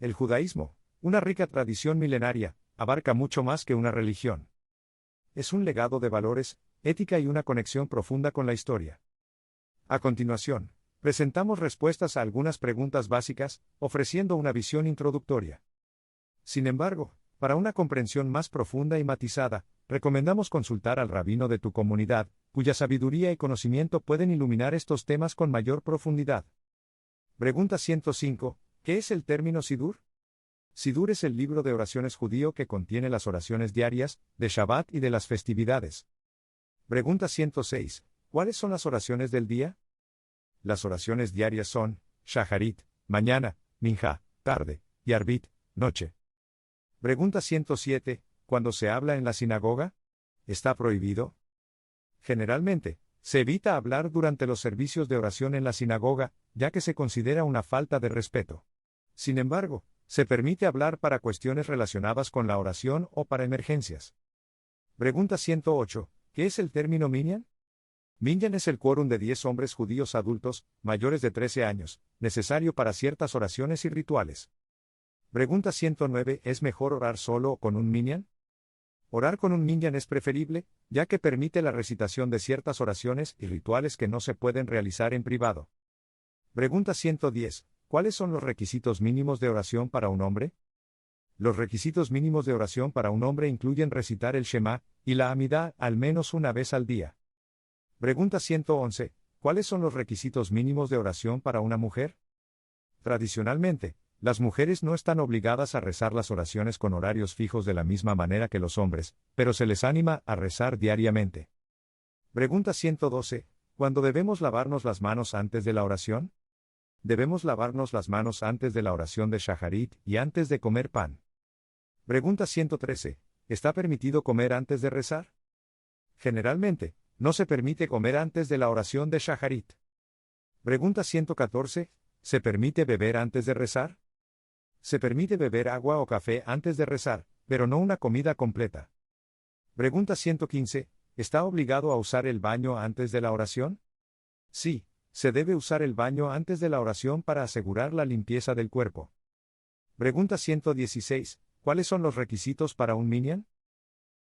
El judaísmo, una rica tradición milenaria, abarca mucho más que una religión. Es un legado de valores, ética y una conexión profunda con la historia. A continuación, presentamos respuestas a algunas preguntas básicas, ofreciendo una visión introductoria. Sin embargo, para una comprensión más profunda y matizada, recomendamos consultar al rabino de tu comunidad, cuya sabiduría y conocimiento pueden iluminar estos temas con mayor profundidad. Pregunta 105. ¿Qué es el término Sidur? Sidur es el libro de oraciones judío que contiene las oraciones diarias, de Shabbat y de las festividades. Pregunta 106. ¿Cuáles son las oraciones del día? Las oraciones diarias son Shaharit, mañana, Minja, tarde, y Arbit, noche. Pregunta 107. ¿Cuándo se habla en la sinagoga? ¿Está prohibido? Generalmente, se evita hablar durante los servicios de oración en la sinagoga, ya que se considera una falta de respeto. Sin embargo, se permite hablar para cuestiones relacionadas con la oración o para emergencias. Pregunta 108. ¿Qué es el término minyan? Minyan es el quórum de 10 hombres judíos adultos, mayores de 13 años, necesario para ciertas oraciones y rituales. Pregunta 109. ¿Es mejor orar solo o con un minyan? Orar con un minyan es preferible, ya que permite la recitación de ciertas oraciones y rituales que no se pueden realizar en privado. Pregunta 110. ¿Cuáles son los requisitos mínimos de oración para un hombre? Los requisitos mínimos de oración para un hombre incluyen recitar el Shema y la Amidá al menos una vez al día. Pregunta 111. ¿Cuáles son los requisitos mínimos de oración para una mujer? Tradicionalmente, las mujeres no están obligadas a rezar las oraciones con horarios fijos de la misma manera que los hombres, pero se les anima a rezar diariamente. Pregunta 112. ¿Cuándo debemos lavarnos las manos antes de la oración? Debemos lavarnos las manos antes de la oración de Shaharit y antes de comer pan. Pregunta 113. ¿Está permitido comer antes de rezar? Generalmente, no se permite comer antes de la oración de Shaharit. Pregunta 114. ¿Se permite beber antes de rezar? Se permite beber agua o café antes de rezar, pero no una comida completa. Pregunta 115. ¿Está obligado a usar el baño antes de la oración? Sí, se debe usar el baño antes de la oración para asegurar la limpieza del cuerpo. Pregunta 116. ¿Cuáles son los requisitos para un minyan?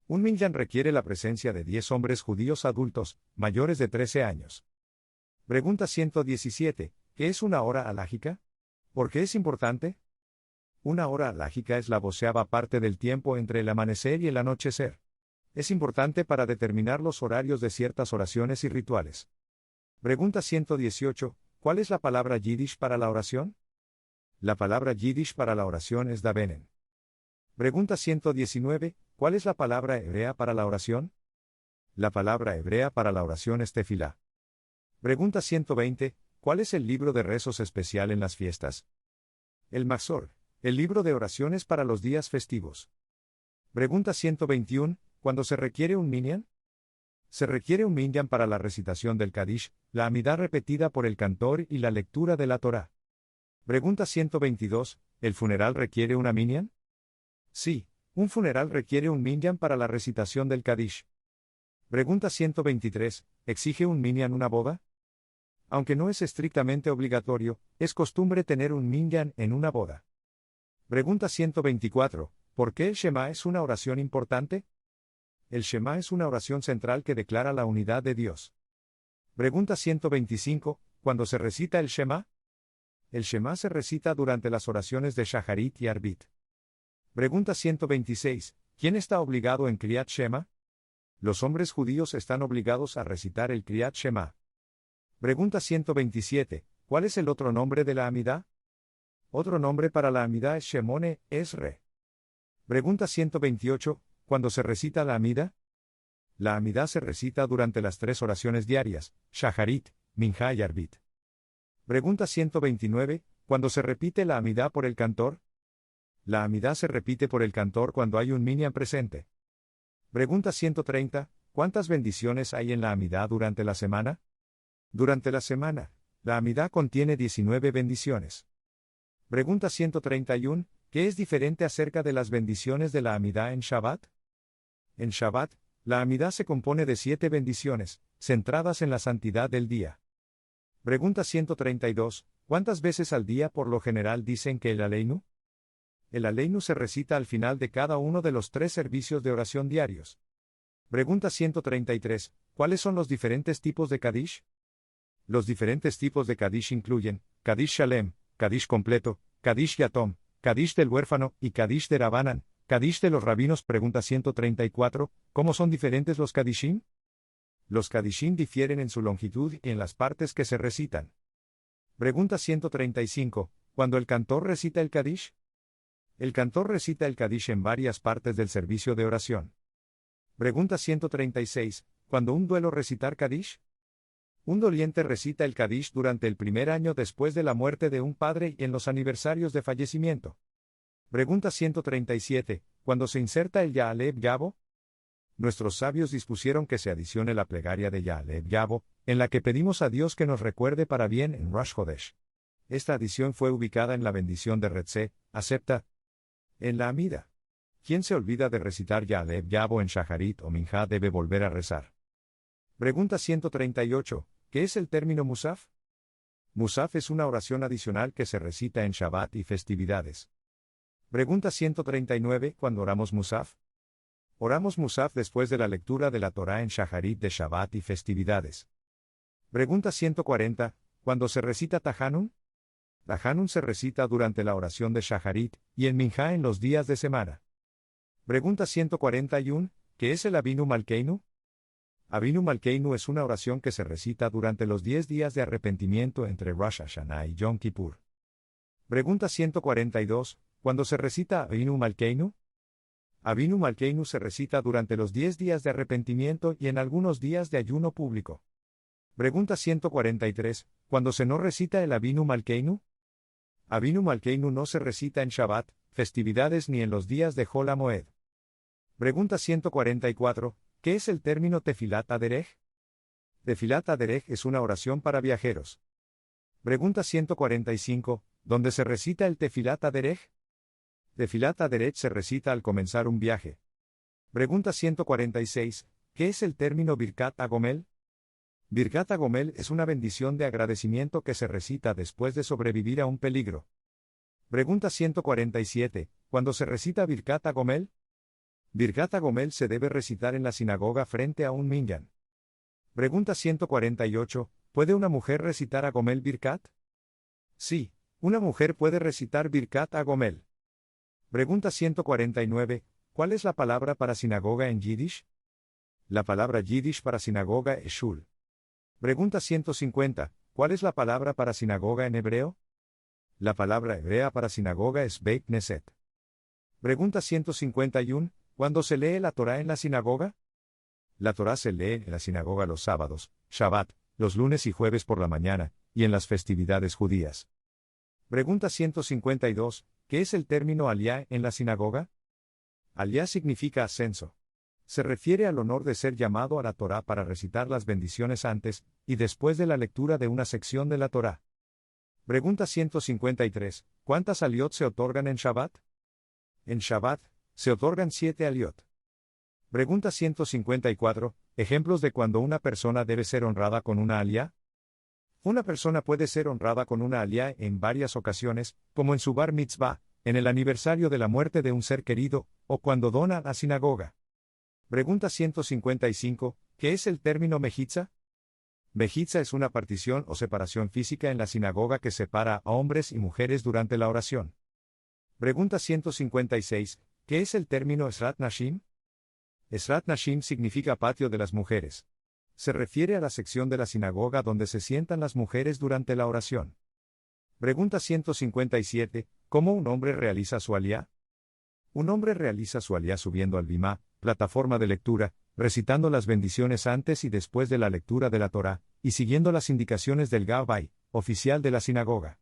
Un minyan requiere la presencia de 10 hombres judíos adultos, mayores de 13 años. Pregunta 117. ¿Qué es una hora alágica? ¿Por qué es importante? Una hora alágica es la 12ª parte del tiempo entre el amanecer y el anochecer. Es importante para determinar los horarios de ciertas oraciones y rituales. Pregunta 118. ¿Cuál es la palabra yiddish para la oración? La palabra yiddish para la oración es davenen. Pregunta 119. ¿Cuál es la palabra hebrea para la oración? La palabra hebrea para la oración es tefilá. Pregunta 120. ¿Cuál es el libro de rezos especial en las fiestas? El Mazor, el libro de oraciones para los días festivos. Pregunta 121. ¿Cuándo se requiere un minyan? Se requiere un minyan para la recitación del Kadish, la Amidá repetida por el cantor y la lectura de la Torá. Pregunta 122. ¿El funeral requiere una minyan? Sí, un funeral requiere un minyan para la recitación del Kadish. Pregunta 123. ¿Exige un minyan una boda? Aunque no es estrictamente obligatorio, es costumbre tener un minyan en una boda. Pregunta 124. ¿Por qué el Shema es una oración importante? El Shema es una oración central que declara la unidad de Dios. Pregunta 125. ¿Cuándo se recita el Shema? El Shema se recita durante las oraciones de Shaharit y Arbit. Pregunta 126. ¿Quién está obligado en Kriyat Shema? Los hombres judíos están obligados a recitar el Kriyat Shema. Pregunta 127. ¿Cuál es el otro nombre de la Amidá? Otro nombre para la Amidá es Shemone Esre. Pregunta 128. ¿Cuándo se recita la Amidá? La Amidá se recita durante las 3 oraciones diarias, Shaharit, Minja y Arbit. Pregunta 129. ¿Cuándo se repite la Amidá por el cantor? La Amidá se repite por el cantor cuando hay un minyan presente. Pregunta 130. ¿Cuántas bendiciones hay en la Amidá durante la semana? Durante la semana, la Amidá contiene 19 bendiciones. Pregunta 131. ¿Qué es diferente acerca de las bendiciones de la Amidá en Shabbat? En Shabbat, la Amidá se compone de 7 bendiciones, centradas en la santidad del día. Pregunta 132. ¿Cuántas veces al día por lo general dicen que el Aleinu? El Aleinu se recita al final de cada uno de los 3 servicios de oración diarios. Pregunta 133. ¿Cuáles son los diferentes tipos de Kadish? Los diferentes tipos de Kadish incluyen Kadish Shalem, Kadish completo, Kadish Yatom, Kadish del huérfano y Kadish de Rabbanan, Kadish de los rabinos. Pregunta 134. ¿Cómo son diferentes los Kadishim? Los Kadishim difieren en su longitud y en las partes que se recitan. Pregunta 135. ¿Cuándo el cantor recita el Kadish? El cantor recita el Kadish en varias partes del servicio de oración. Pregunta 136. ¿Cuándo un duelo recitar Kadish? Un doliente recita el Kadish durante el primer año después de la muerte de un padre y en los aniversarios de fallecimiento. Pregunta 137. ¿Cuándo se inserta el Ya'aleh Yabo? Nuestros sabios dispusieron que se adicione la plegaria de Ya'aleh Yabo, en la que pedimos a Dios que nos recuerde para bien en Rosh Hodesh. Esta adición fue ubicada en la bendición de Retzé, acepta. En la Amida. Quien se olvida de recitar Ya'aleh Yabo en Shaharit o Minjá debe volver a rezar. Pregunta 138. ¿Qué es el término Musaf? Musaf es una oración adicional que se recita en Shabbat y festividades. Pregunta 139. ¿Cuándo oramos Musaf? Oramos Musaf después de la lectura de la Torá en Shaharit de Shabbat y festividades. Pregunta 140. ¿Cuándo se recita Tahanun? Tahanun se recita durante la oración de Shaharit y en Minjá en los días de semana. Pregunta 141. ¿Qué es el Avinu Malkeinu? Avinu Malkeinu es una oración que se recita durante los 10 días de arrepentimiento entre Rosh Hashanah y Yom Kippur. Pregunta 142. ¿Cuándo se recita Avinu Malkeinu? Avinu Malkeinu se recita durante los 10 días de arrepentimiento y en algunos días de ayuno público. Pregunta 143. ¿Cuándo se no recita el Avinu Malkeinu? Avinu Malkeinu no se recita en Shabbat, festividades ni en los días de Hol HaMoed. Pregunta 144. ¿Qué es el término Tefilat Aderech? Tefilat Aderech es una oración para viajeros. Pregunta 145. ¿Dónde se recita el Tefilat Aderech? Tefilat Aderech se recita al comenzar un viaje. Pregunta 146. ¿Qué es el término Birkat Agomel? Birkat Agomel es una bendición de agradecimiento que se recita después de sobrevivir a un peligro. Pregunta 147. ¿Cuándo se recita Birkat Agomel? Birkat Agomel se debe recitar en la sinagoga frente a un minyan. Pregunta 148. ¿Puede una mujer recitar Agomel Birkat? Sí, una mujer puede recitar Birkat Agomel. Pregunta 149. ¿Cuál es la palabra para sinagoga en Yiddish? La palabra Yiddish para sinagoga es shul. Pregunta 150. ¿Cuál es la palabra para sinagoga en hebreo? La palabra hebrea para sinagoga es Beit Knesset. Pregunta 151. ¿Cuándo se lee la Torá en la sinagoga? La Torá se lee en la sinagoga los sábados, Shabbat, los lunes y jueves por la mañana, y en las festividades judías. Pregunta 152. ¿Qué es el término Aliyá en la sinagoga? Aliyá significa ascenso. Se refiere al honor de ser llamado a la Torá para recitar las bendiciones antes y después de la lectura de una sección de la Torá. Pregunta 153. ¿Cuántas aliot se otorgan en Shabbat? En Shabbat, se otorgan 7 aliot. Pregunta 154. ¿Ejemplos de cuando una persona debe ser honrada con una aliyá? Una persona puede ser honrada con una aliyá en varias ocasiones, como en su bar mitzvah, en el aniversario de la muerte de un ser querido, o cuando dona a la sinagoga. Pregunta 155. ¿Qué es el término mejitza? Mejitza es una partición o separación física en la sinagoga que separa a hombres y mujeres durante la oración. Pregunta 156. ¿Qué es el término Esrat Nashim? Esrat Nashim significa patio de las mujeres. Se refiere a la sección de la sinagoga donde se sientan las mujeres durante la oración. Pregunta 157. ¿Cómo un hombre realiza su aliyá? Un hombre realiza su aliyá subiendo al bimá, plataforma de lectura, recitando las bendiciones antes y después de la lectura de la Torá, y siguiendo las indicaciones del Gabbai, oficial de la sinagoga.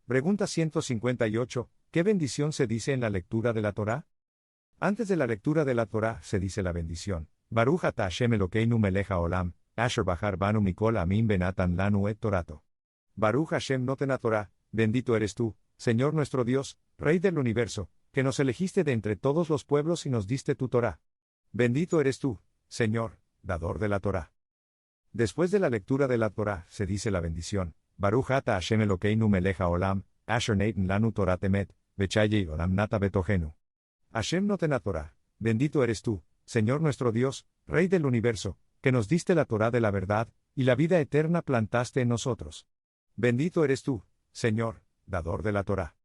Pregunta 158. ¿Qué bendición se dice en la lectura de la Torá? Antes de la lectura de la Torá se dice la bendición: Baruch ata Hashem Elokeinu melech haolam, asher bachar banu mikol amim benatan lanu et torato. Baruch Hashem noten Torah, bendito eres tú, Señor nuestro Dios, Rey del universo, que nos elegiste de entre todos los pueblos y nos diste tu Torá. Bendito eres tú, Señor, dador de la Torá. Después de la lectura de la Torá se dice la bendición: Baruch ata Hashem Elokeinu melech haolam, asher naten lanu Torah temet, Bechaye y Olam Nata Betogenu. Hashem Noten Torah, bendito eres tú, Señor nuestro Dios, Rey del universo, que nos diste la Torá de la verdad, y la vida eterna plantaste en nosotros. Bendito eres tú, Señor, dador de la Torá.